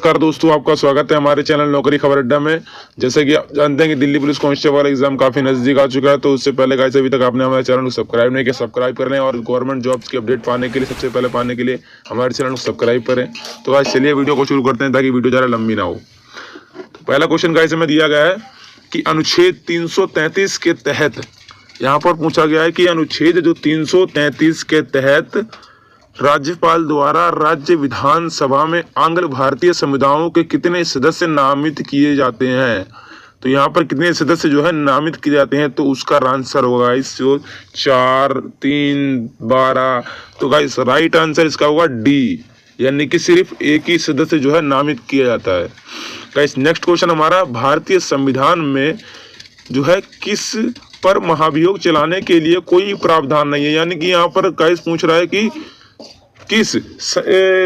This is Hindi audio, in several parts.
नमस्कार दोस्तों, आपका स्वागत है हमारे चैनल नौकरी खबर अड्डा में। जैसे कि आप जानते हैं कि दिल्ली पुलिस कांस्टेबल एग्जाम काफी नजदीक आ चुका है, तो उससे पहले गाइस अभी तक आपने हमारे चैनल को सब्सक्राइब नहीं किया, सब्सक्राइब कर लें और गवर्नमेंट जॉब्स की अपडेट पाने के लिए सबसे पहले पाने के लिए हमारे चैनल को सब्सक्राइब करें। तो गाइस चलिए वीडियो को शुरू करते हैं ताकि वीडियो ज़्यादा लंबी ना हो। तो पहला क्वेश्चन गाइस हमें दिया गया है कि अनुच्छेद 333 के तहत, यहाँ पर पूछा गया है कि अनुच्छेद जो 333 के तहत राज्यपाल द्वारा राज्य विधानसभा में आंग्ल भारतीय समुदायों के कितने सदस्य नामित किए जाते हैं। तो यहाँ पर कितने सदस्य जो है नामित किए जाते हैं, तो उसका आंसर होगा इस जो 4, 3, 12। तो गाइस राइट आंसर इसका होगा डी, यानी कि सिर्फ एक ही सदस्य जो है नामित किया जाता है। गाइस नेक्स्ट क्वेश्चन हमारा, भारतीय संविधान में जो है किस पर महाभियोग चलाने के लिए कोई प्रावधान नहीं है। यानी कि यहाँ पर गाइस पूछ रहा है कि किस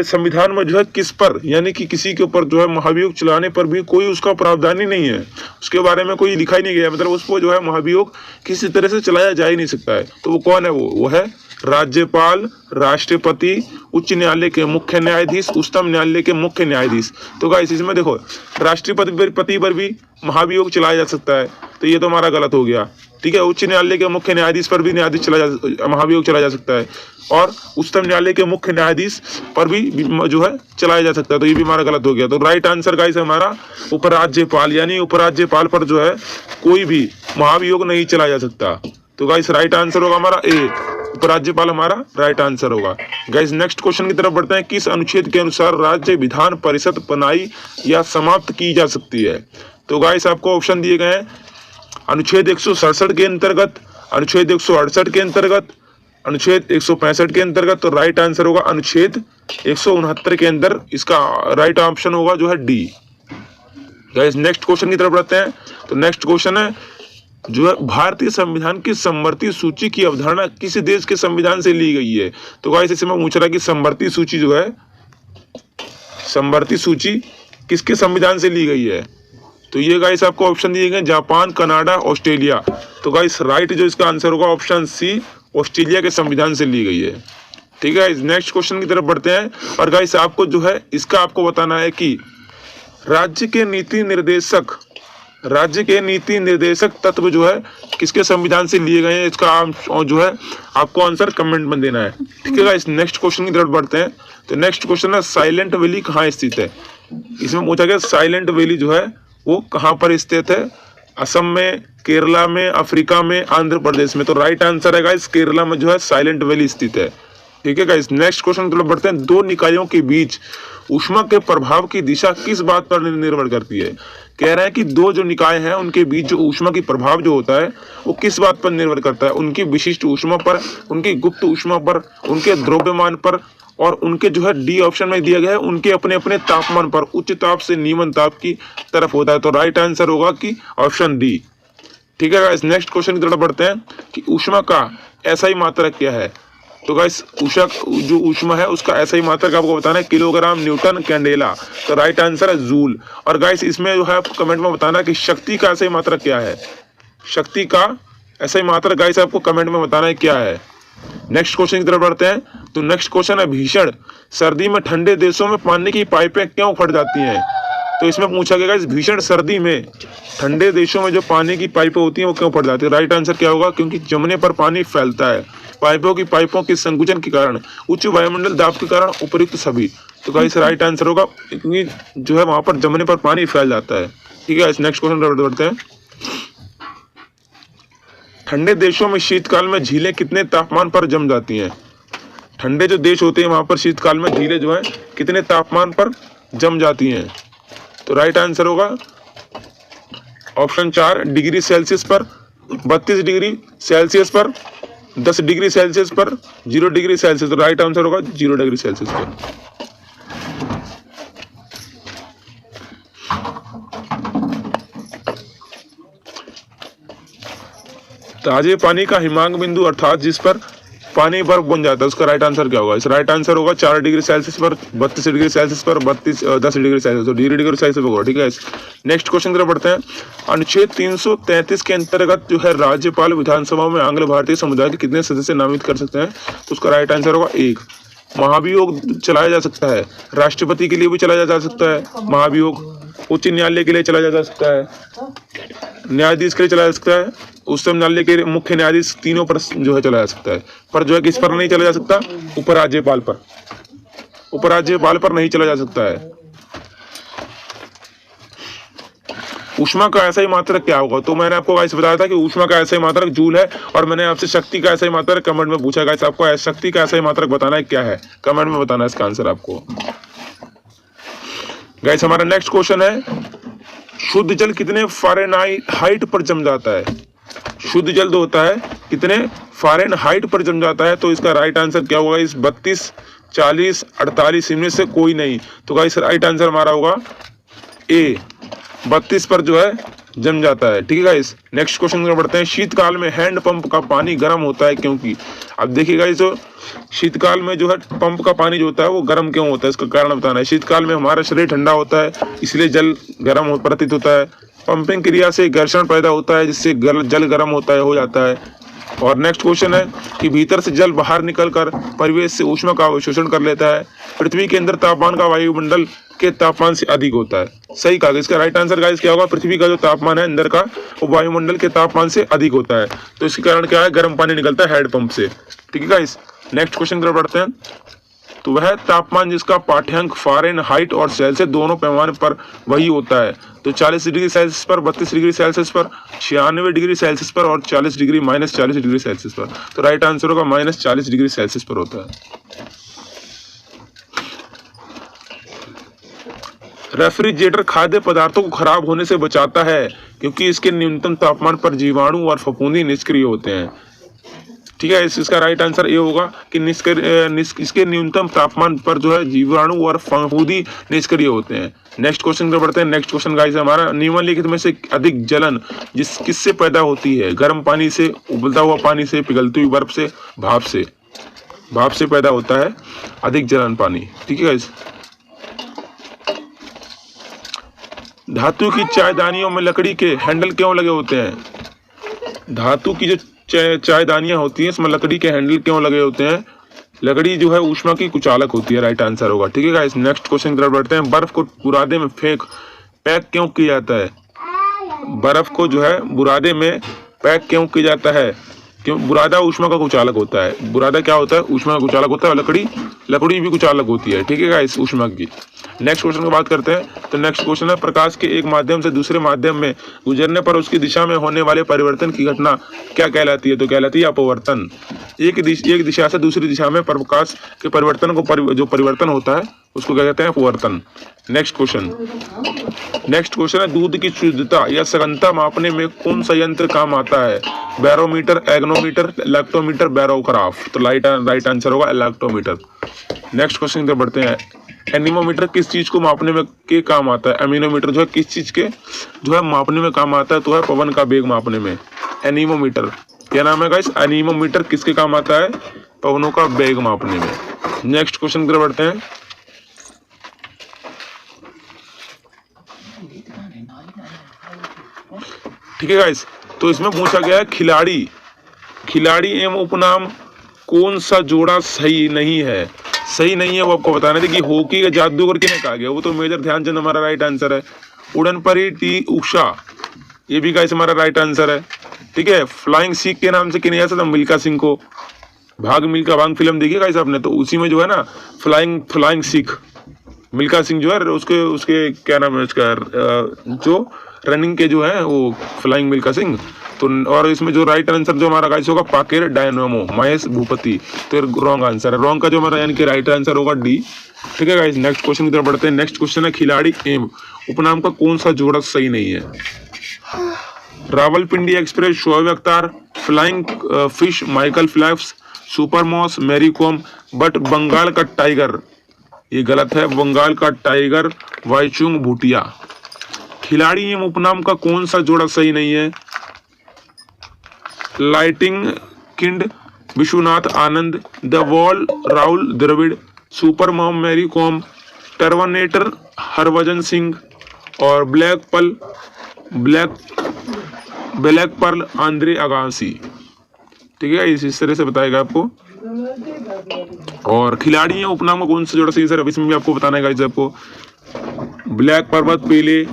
संविधान में जो है किस पर, यानी कि किसी के ऊपर जो है महाभियोग चलाने पर भी कोई उसका प्रावधान ही नहीं है, उसके बारे में कोई लिखा ही नहीं गया, मतलब उसको जो है महाभियोग किसी तरह से चलाया जा ही नहीं सकता है। तो वो कौन है? वो है राज्यपाल, राष्ट्रपति, उच्च न्यायालय के मुख्य न्यायाधीश, उच्चतम न्यायालय के मुख्य न्यायाधीश। तो गाइस इसमें देखो राष्ट्रपति पर भी महाभियोग चलाया जा सकता है, तो ये तो हमारा गलत हो गया। ठीक है, उच्च न्यायालय के मुख्य न्यायाधीश पर भी महाभियोग चलाया जा सकता है और उच्चतम न्यायालय के मुख्य न्यायाधीश पर भी जो है चलाया जा सकता है, तो ये भी हमारा गलत हो गया। तो राइट आंसर गाइस हमारा उपराज्यपाल, यानी उपराज्यपाल पर जो है कोई भी महाभियोग नहीं चलाया जा सकता। तो गाइस राइट आंसर होगा हमारा ए, उपराज्यपाल हमारा राइट आंसर होगा। गाइस नेक्स्ट क्वेश्चन की तरफ बढ़ते हैं। किस अनुच्छेद के अनुसार राज्य विधान परिषद बनाई या समाप्त की जा सकती है। तो गाइस आपको ऑप्शन दिए गए हैं अनुच्छेद 167 के अंतर्गत, अनुच्छेद 168 के अंतर्गत, अनुच्छेद 165 के अंतर्गत। तो राइट आंसर होगा अनुच्छेद 169 के अंदर, इसका राइट ऑप्शन होगा जो है डी। गाइस नेक्स्ट क्वेश्चन की तरफ बढ़ते हैं। तो नेक्स्ट क्वेश्चन है जो है भारतीय संविधान की समवर्ती सूची की अवधारणा किस देश के संविधान से ली गई है। तो गाइस इसमें पूछ रहा है कि समवर्ती सूची जो है, समवर्ती सूची किसके संविधान से ली गई है। तो ये गाइस आपको ऑप्शन दिए गए जापान, कनाडा, ऑस्ट्रेलिया। तो गाइस राइट जो इसका आंसर होगा ऑप्शन सी, ऑस्ट्रेलिया के संविधान से ली गई है। ठीक है, नेक्स्ट क्वेश्चन की तरफ बढ़ते हैं। और गाइस आपको जो है इसका आपको बताना है कि राज्य के नीति निर्देशक तत्व जो है किसके संविधान से लिए गए हैं, इसका जो है आपको आंसर कमेंट में देना है। ठीक है गाइस, नेक्स्ट क्वेश्चन की तरफ बढ़ते हैं। तो नेक्स्ट क्वेश्चन है साइलेंट वैली कहाँ स्थित है। इसमें पूछा गया साइलेंट वैली जो है वो कहाँ पर स्थित है, असम में, केरला में, अफ्रीका में, आंध्र प्रदेश में। तो राइट आंसर है गाइस केरला में जो है साइलेंट वैली स्थित है। ठीक है गाइस, नेक्स्ट क्वेश्चन की तरफ बढ़ते हैं। दो निकायों के बीच ऊष्मा के प्रभाव की दिशा किस बात पर निर्भर करती है। कह रहा है कि दो जो निकाय हैं उनके बीच जो ऊष्मा की प्रभाव जो होता है वो किस बात पर निर्भर करता है, उनकी विशिष्ट ऊष्मा पर, उनकी गुप्त ऊष्मा पर, उनके द्रव्यमान पर, और उनके जो है डी ऑप्शन में दिया गया है उनके अपने अपने तापमान पर, उच्च ताप से नीमन ताप की तरफ होता है। तो राइट आंसर होगा कि ऑप्शन डी। ठीक है गाइस, नेक्स्ट क्वेश्चन की तरफ बढ़ते हैं कि ऊष्मा का एसआई मात्रक क्या है। तो गाइस जो ऊष्मा है उसका एसआई मात्रक आपको बताना है किलोग्राम, न्यूटन, कैंडेला। तो राइट आंसर है जूल। और गाइस इसमें जो है आपको कमेंट में बताना कि शक्ति का एसआई मात्रक क्या है, शक्ति का एसआई मात्रक गाइस आपको कमेंट में बताना है क्या है। नेक्स्ट क्वेश्चन की तरफ बढ़ते हैं। तो नेक्स्ट क्वेश्चन है भीषण सर्दी में ठंडे देशों में पानी की पाइपें क्यों फट जाती हैं। तो इसमें पूछा गया इस भीषण सर्दी में ठंडे देशों में जो पानी की पाइपें होती हैं वो क्यों फट जाती है। राइट आंसर क्या होगा, क्योंकि जमने पर पानी फैलता है, पाइपों की संकुचन के कारण, उच्च वायुमंडल दाब के कारण, उपयुक्त सभी। तो गाइस राइट आंसर होगा क्योंकि जो है वहां पर जमने पर पानी फैल जाता है। ठीक है, नेक्स्ट क्वेश्चन बढ़ते हैं। ठंडे देशों में शीतकाल में झीलें कितने तापमान पर जम जाती हैं। ठंडे जो देश होते हैं वहां पर शीतकाल में झीलें जो है कितने तापमान पर जम जाती हैं। तो राइट आंसर होगा ऑप्शन 4 डिग्री सेल्सियस पर, 32 डिग्री सेल्सियस पर, 10 डिग्री सेल्सियस पर, 0 डिग्री सेल्सियस। तो राइट आंसर होगा 0 डिग्री सेल्सियस पर। ताजे पानी का हिमांक बिंदु अर्थात जिस पर पानी बर्फ बन जाता है उसका राइट आंसर क्या होगा। इस राइट आंसर होगा 4 डिग्री सेल्सियस पर, 32 डिग्री सेल्सियस पर, 10 डिग्री सेल्सियस, तो 0 डिग्री सेल्सियस होगा। ठीक है, नेक्स्ट क्वेश्चन की तरफ बढ़ते हैं। अनुच्छेद 333 के अंतर्गत जो है राज्यपाल विधानसभा में आंग्ल भारतीय समुदाय के कितने सदस्य नामित कर सकते हैं। तो उसका राइट आंसर होगा 1। महाभियोग चलाया जा सकता है, राष्ट्रपति के लिए भी चलाया जा सकता है महाभियोग, उच्च न्यायालय के लिए चलाया जा सकता है, न्यायाधीश के लिए चलाया जा सकता है, उच्चतम न्यायालय के मुख्य न्यायाधीश, तीनों पर जो है चलाया जा सकता है। पर जो है किस पर नहीं चला जा सकता, उपराज्यपाल पर, उपराज्यपाल पर नहीं चला जा सकता है। ऊष्मा का ऐसा ही मात्रक क्या होगा, तो मैंने आपको गाइस बताया था कि ऊष्मा का ऐसा ही मात्रक जूल है, और मैंने आपसे शक्ति का ऐसा ही मात्रक कमेंट में पूछा गाइस, आपको शक्ति का ऐसा ही मात्रक बताना है क्या है, कमेंट में बताना है इसका आंसर आपको। गाइस हमारा नेक्स्ट क्वेश्चन है, शुद्ध जल कितने फ़ारेनहाइट पर जम जाता है? शुद्ध जल जो होता है कितने फ़ारेनहाइट पर जम जाता है, तो इसका राइट आंसर क्या होगा इस 32, 40, 48 इनमें से कोई नहीं, तो गाइस राइट आंसर हमारा होगा ए, 32 पर जो है जम जाता है। ठीक है गाइस, नेक्स्ट क्वेश्चन में बढ़ते हैं, शीतकाल में हैंड पंप का पानी गर्म होता है क्योंकि? अब देखिए गाइस, जो शीतकाल में जो है पंप का पानी जो होता है वो गर्म क्यों होता है, इसका कारण बताना है। शीतकाल में हमारा शरीर ठंडा होता है, इसलिए जल गर्म प्रतीत होता है। पंपिंग क्रिया से घर्षण पैदा होता है, जिससे जल गर्म होता है, हो जाता है। और नेक्स्ट क्वेश्चन है कि भीतर से जल बाहर निकलकर परिवेश से ऊष्मा का अवशोषण कर लेता है। पृथ्वी के अंदर तापमान का वायुमंडल के तापमान से अधिक होता है। सही कहा, इसका राइट आंसर गाइस क्या होगा, पृथ्वी का जो तापमान है अंदर का वो वायुमंडल के तापमान से अधिक होता है, तो इसके कारण क्या है, गर्म पानी निकलता है हैंड पंप से। ठीक है गाइस, नेक्स्ट क्वेश्चन की तरफ बढ़ते हैं, तो वह तापमान जिसका पाठ्यांक फ़ारेनहाइट और सेल्सियस दोनों पैमाने पर वही होता है, तो 40 डिग्री सेल्सियस पर, 32 डिग्री सेल्सियस पर, 96 डिग्री सेल्सियस पर और 40 डिग्री -40 डिग्री सेल्सियस पर, तो राइट आंसर होगा -40 डिग्री सेल्सियस पर होता है। रेफ्रिजरेटर खाद्य पदार्थों को खराब होने से बचाता है क्योंकि इसके न्यूनतम तापमान पर जीवाणु और फफूंदी निष्क्रिय होते हैं। ठीक है, इसका राइट आंसर ये होगा कि इसके न्यूनतम तापमान पर जो है जीवाणु और फफूंदी निष्क्रिय होते हैं। नेक्स्ट क्वेश्चन पे बढ़ते हैं। नेक्स्ट क्वेश्चन गाइस हमारा, निम्नलिखित में से अधिक जलन किससे पैदा होती है? गर्म पानी से, उबलता हुआ पानी से, पिघलती हुई बर्फ से, भाप से? भाप से पैदा होता है अधिक जलन पानी। ठीक है गाइस, धातु की चायदानियों में लकड़ी के हैंडल क्यों लगे होते हैं? धातु की जो चायदानियां होती हैं इसमें लकड़ी के हैंडल क्यों लगे होते हैं? लकड़ी जो है ऊष्मा की कुचालक होती है, राइट आंसर होगा। ठीक है गाइस, नेक्स्ट क्वेश्चन की तरफ बढ़ते हैं। बर्फ को बुरादे में पैक क्यों किया जाता है? बर्फ को जो है बुरादे में पैक क्यों किया जाता है? क्यों? बुरादा ऊष्मा का कुचालक होता है। बुरादा क्या होता है? ऊष्मा का कुचालक होता है। लकड़ी भी कुचालक होती है। ठीक है गाइस, ऊष्मा की। नेक्स्ट क्वेश्चन की बात करते हैं, तो नेक्स्ट क्वेश्चन है, प्रकाश के एक माध्यम से दूसरे माध्यम में गुजरने पर उसकी दिशा में होने वाले परिवर्तन की घटना क्या कहलाती है? तो कहलाती है अपवर्तन। एक दिशा से दूसरी दिशा में प्रकाश के परिवर्तन को जो परिवर्तन होता है उसको क्या कहते हैं? अपवर्तन। नेक्स्ट क्वेश्चन है, दूध की शुद्धता या सघनता मापने में कौन सा यंत्र काम आता है? बैरोमीटर, एग्नोमीटर, लैक्टोमीटर, बैरोग्राफ? तो राइट आंसर होगा लैक्टोमीटर। नेक्स्ट क्वेश्चन की तरफ बढ़ते हैं। एनीमोमीटर किस चीज को मापने में के काम आता है? एनीमोमीटर जो है किस चीज के जो है मापने में काम आता है? तो है पवन का वेग मापने में। एनीमोमीटर क्या नाम है गाइस? एनीमोमीटर किसके काम आता है? पवनों का वेग मापने में। नेक्स्ट क्वेश्चन की तरफ बढ़ते हैं। ठीक है गाइस, तो इसमें पूछा गया है खिलाड़ी एवं उपनाम कौन सा जोड़ा सही नहीं है? सही नहीं है वो आपको बताना है कि हॉकी का जादूगर किन्हें कहा गया? वो तो मेजर ध्यानचंद हमारा राइट आंसर है। उड़न परी टी उषा, ये भी गाइस हमारा राइट आंसर है। ठीक है, फ्लाइंग सिख के नाम से किन्हें जाता था? मिल्खा सिंह को। भाग फिल्म देखी गाइस आपने? तो उसी में जो है ना फ्लाइंग सिख, मिल्खा सिंह जो है उसके क्या नाम है उसका, जो रनिंग के जो है वो फ्लाइंग मिल्खा सिंह। तो और इसमें जो राइट आंसर जो हमारा गाइस होगा पाकेर डायनामो, महेश भूपति। तो रॉन्ग आंसर है। रॉन्ग का जो हमारा यानी कि राइट आंसर होगा डी। ठीक है गाइस, नेक्स्ट क्वेश्चन की तरफ बढ़ते हैं। नेक्स्ट क्वेश्चन है, खिलाड़ी एवं उपनाम का कौन सा जोड़ा सही नहीं है? Rawalpindi express, Shoaib Akhtar, flying fish Michael Phelps, super mom Mary Kom, but Bengal का टाइगर, ये गलत है। बंगाल का टाइगर वाईचुंग भूटिया। खिलाड़ी एवं उपनाम का कौन सा जोड़ा सही नहीं है? Lightning kid Vishwanath Anand, the wall Rahul Dravid, super mom Mary Kom, terminator Harbhajan Singh और ब्लैक पर्ल आंद्रे अगासी। ठीक है, इस तरह से बताएगा आपको। और खिलाड़ी है उपनाम का कौन सा जोड़ा सही सर, अब इसमें भी आपको बताना है गाइस आपको। ब्लैक पर्वत पेले,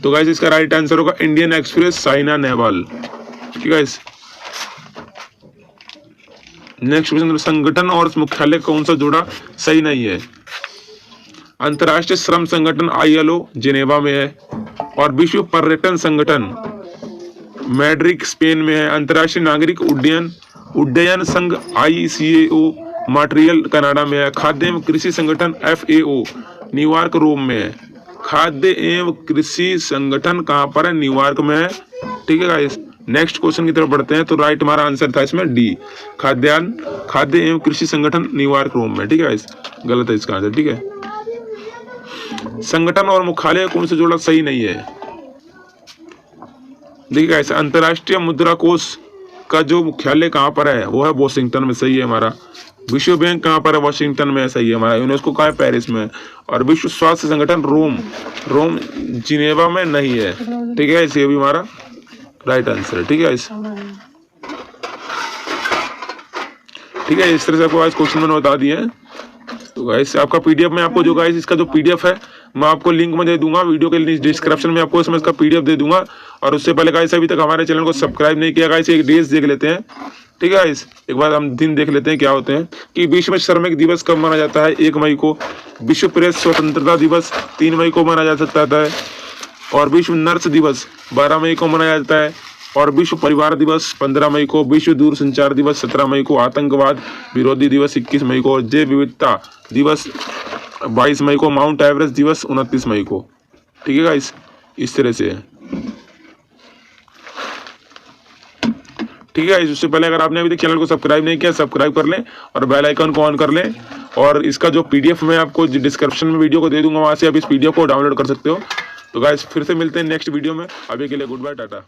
तो गाइस इसका राइट आंसर होगा इंडियन एक्सप्रेस साइना नेहवाल। ठीक है गाइस, नेक्स्ट क्वेश्चन, संगठन और मुख्यालय कौन सा जोड़ा सही नहीं है। अंतर्राष्ट्रीय श्रम संगठन ILO जिनेवा में है, और विश्व पर्यटन संगठन मैड्रिड स्पेन में है। अंतर्राष्ट्रीय नागरिक उड्डयन संघ ICAO मॉन्ट्रियल कनाडा में है। खाद्य एवं कृषि संगठन FAO न्यूयॉर्क रोम में है। खाद्य एवं कृषि संगठन कहाँ पर है, न्यूयॉर्क में है। ठीक है गाइस, नेक्स्ट क्वेश्चन की तरफ बढ़ते हैं। तो राइट हमारा आंसर था इसमें D, खाद्य एवं कृषि संगठन न्यूयॉर्क रोम में। ठीक है गाइस, गलत है इसका आंसर। ठीक है, संगठन और मुख्यालय कौन सा जोड़ा सही नहीं है। देखिए गाइस, अंतर्राष्ट्रीय मुद्रा कोष का जो मुख्यालय कहाँ पर है वो है वॉशिंगटन में, सही है हमारा। विश्व बैंक कहाँ पर है, वॉशिंगटन में, सही है हमारा। यूनेस्को कहाँ है, पेरिस में। और विश्व स्वास्थ्य संगठन रोम जिनेवा में नहीं है। ठीक है, ये भी हमारा राइट आंसर है। ठीक है गाइस, ठीक है, इस तरह से आपको आज क्वेश्चन मैंने बता दिए हैं। तो गाइस आपका PDF में आपको जो गाइस इसका जो PDF है मैं आपको लिंक में दे दूंगा, वीडियो के डिस्क्रिप्शन में आपको इसमें इसका PDF दे दूंगा। और उससे पहले गाइस अभी तक हमारे चैनल को सब्सक्राइब नहीं किया गाइस, एक डेज देख लेते हैं। ठीक है गाइस, एक बार हम दिन देख लेते हैं क्या होते हैं कि विश्व श्रमिक दिवस कब मनाया जाता है, 1 मई को। विश्व प्रेस स्वतंत्रता दिवस 3 मई को मनाया जा सकता है। और विश्व नर्स दिवस 12 मई को मनाया जाता है। और विश्व परिवार दिवस 15 मई को। विश्व दूरसंचार दिवस 17 मई को। आतंकवाद विरोधी दिवस 21 मई को। और जैव विविधता दिवस 22 मई को। माउंट एवरेस्ट दिवस 29 मई को। ठीक है गाइस, इस तरह से है। ठीक है, इससे पहले अगर आपने अभी तक चैनल को सब्सक्राइब नहीं किया, सब्सक्राइब कर लें और बेल आइकन को ऑन कर लें। और इसका जो PDF मैं आपको डिस्क्रिप्शन में वीडियो को दे दूंगा, वहां से आप इस PDF को डाउनलोड कर सकते हो। तो गाइस फिर से मिलते हैं नेक्स्ट वीडियो में, अभी के लिए गुड बाय, टाटा।